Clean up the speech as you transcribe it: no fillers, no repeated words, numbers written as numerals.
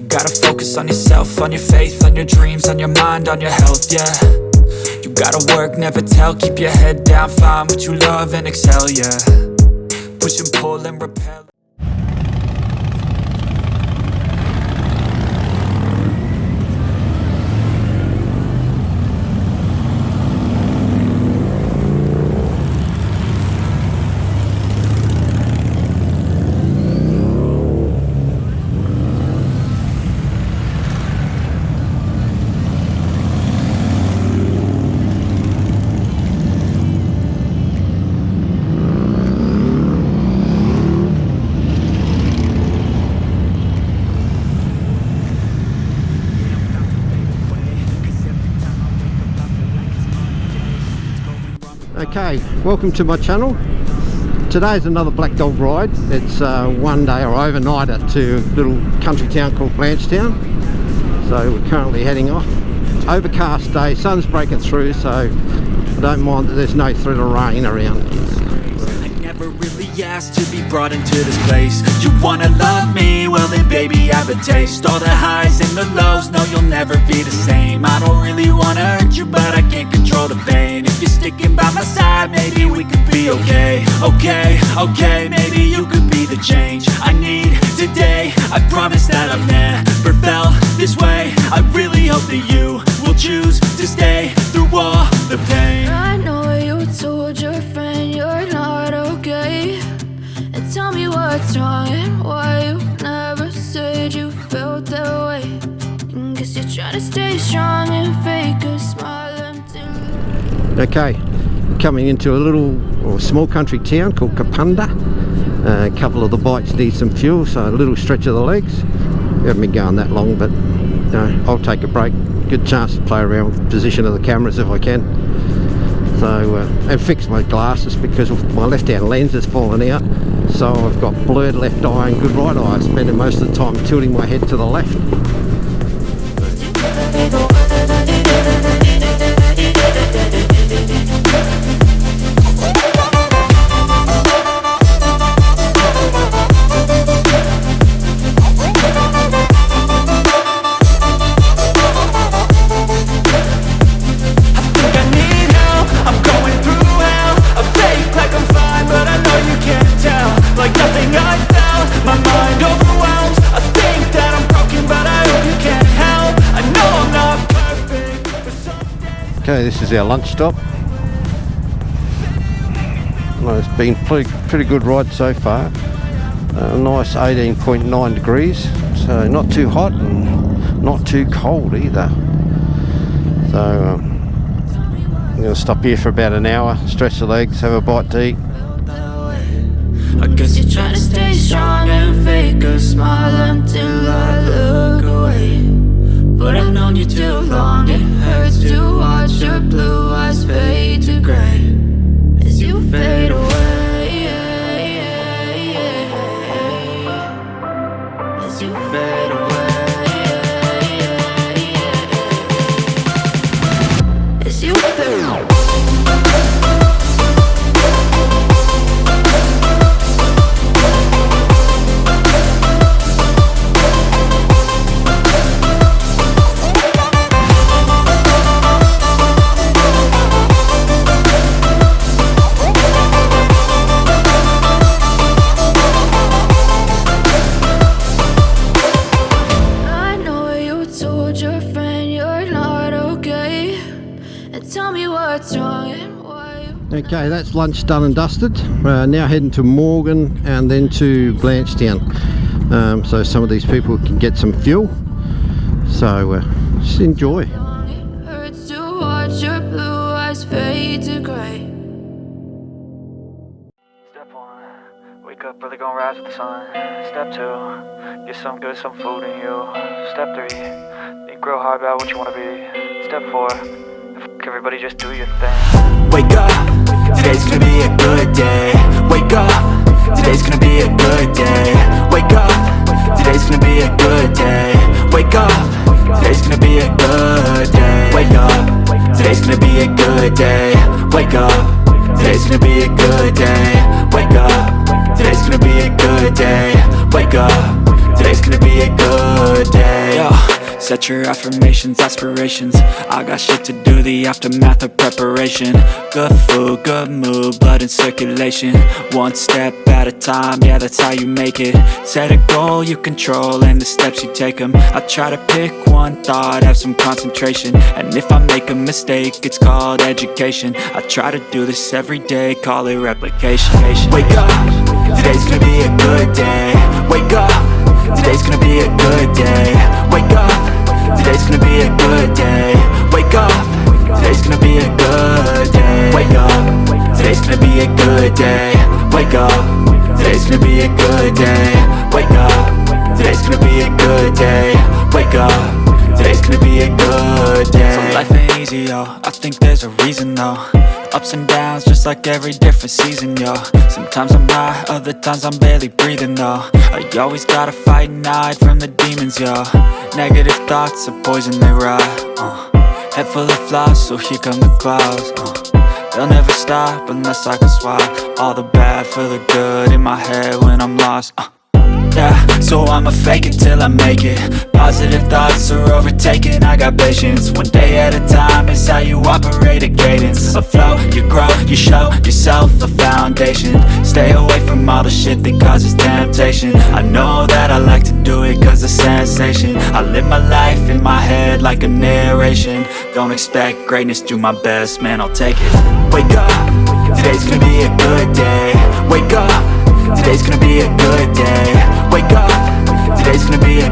gotta focus on yourself, on your faith, on your dreams, on your mind, on your health, yeah. You gotta work, never tell, keep your head down, find what you love and excel, yeah. Push and pull and repel. Okay, welcome to my channel. Today's another Black Dog ride. It's one day or overnighter to a little country town called Blanchtown. So we're currently heading off. Overcast day, sun's breaking through, so I don't mind that there's no threat of rain around. Never really asked to be brought into this place. You wanna love me? Well then baby have a taste. All the highs and the lows, no you'll never be the same. I don't really wanna hurt you but I can't control the pain. If you're sticking by my side maybe we could be okay. Okay, maybe you could be the change I need today. I promise that I've never felt this way. I really hope that you will choose to stay through all the pain. I know you told your friend you're not okay, and tell me what's wrong and why you never said you felt that way. And guess you're trying to stay strong and fake a smile until... Okay, coming into a little or small country town called Kapunda. A couple of the bikes need some fuel, so a little stretch of the legs. We haven't been going that long, but I'll take a break. Good chance to play around with the position of the cameras if I can. So, and fix my glasses because my left-hand lens has fallen out. So I've got blurred left eye and good right eye, spending most of the time tilting my head to the left. Okay, this is our lunch stop. Well, it's been pretty good ride so far. Nice 18.9 degrees, so not too hot and not too cold either. So I'm going to stop here for about an hour, stretch the legs, have a bite to eat. I guess you're trying to stay strong and fake a smile until I look away. But I've known you too long, it hurts to watch your blue eyes fade to grey as you fade away, as you fade away, as you fade away. Okay, that's lunch done and dusted. Now heading to Morgan and then to Blanchtown, so some of these people can get some fuel. So just enjoy. It hurts to watch your blue eyes fade to grey. Step 1, wake up early, gonna rise with the sun. Step 2, get some food in you. Step 3, think real hard about what you wanna be. Step 4, everybody just do your thing. Wake up, today's gonna be a good day. Wake up, today's gonna be a good day. Wake up, today's gonna be a good day. Wake up, today's gonna be a good day. Wake up, today's gonna be a good day. Wake up, today's gonna be a good day. Wake up, today's gonna be a good day. Wake up, today's gonna be a good day. Set your affirmations, aspirations. I got shit to do, the aftermath of preparation. Good food, good mood, blood in circulation. One step at a time, yeah, that's how you make it. Set a goal you control and the steps you take them. I try to pick one thought, have some concentration. And if I make a mistake, it's called education. I try to do this every day, call it replication. Wake up, today's gonna be a good day. Wake up, today's gonna be a good day. Wake up, today's gonna be a good day. Wake up, today's gonna be a good day. Wake up, today's gonna be a good day. Wake up, today's gonna be a good day. Wake up, today's gonna be a good day. Wake up, today's gonna be a good day. So life ain't easy, yo, I think there's a reason though. Ups and downs, just like every different season, yo. Sometimes I'm high, other times I'm barely breathing, though. I always gotta fight and hide from the demons, yo. Negative thoughts are poison, they rot. Head full of flies, so here come the clouds. They'll never stop unless I can swap all the bad for the good in my head when I'm lost. Yeah, so I'ma fake it till I make it. Positive thoughts are overtaken, I got patience. One day at a time is how you operate a cadence. A flow, you grow, you show yourself a foundation. Stay away from all the shit that causes temptation. I know that I like to do it cause it's sensation. I live my life in my head like a narration. Don't expect greatness, do my best, man, I'll take it. Wake up, today's gonna be a good day. Wake up, today's gonna be a good day. Wake up, today's gonna be a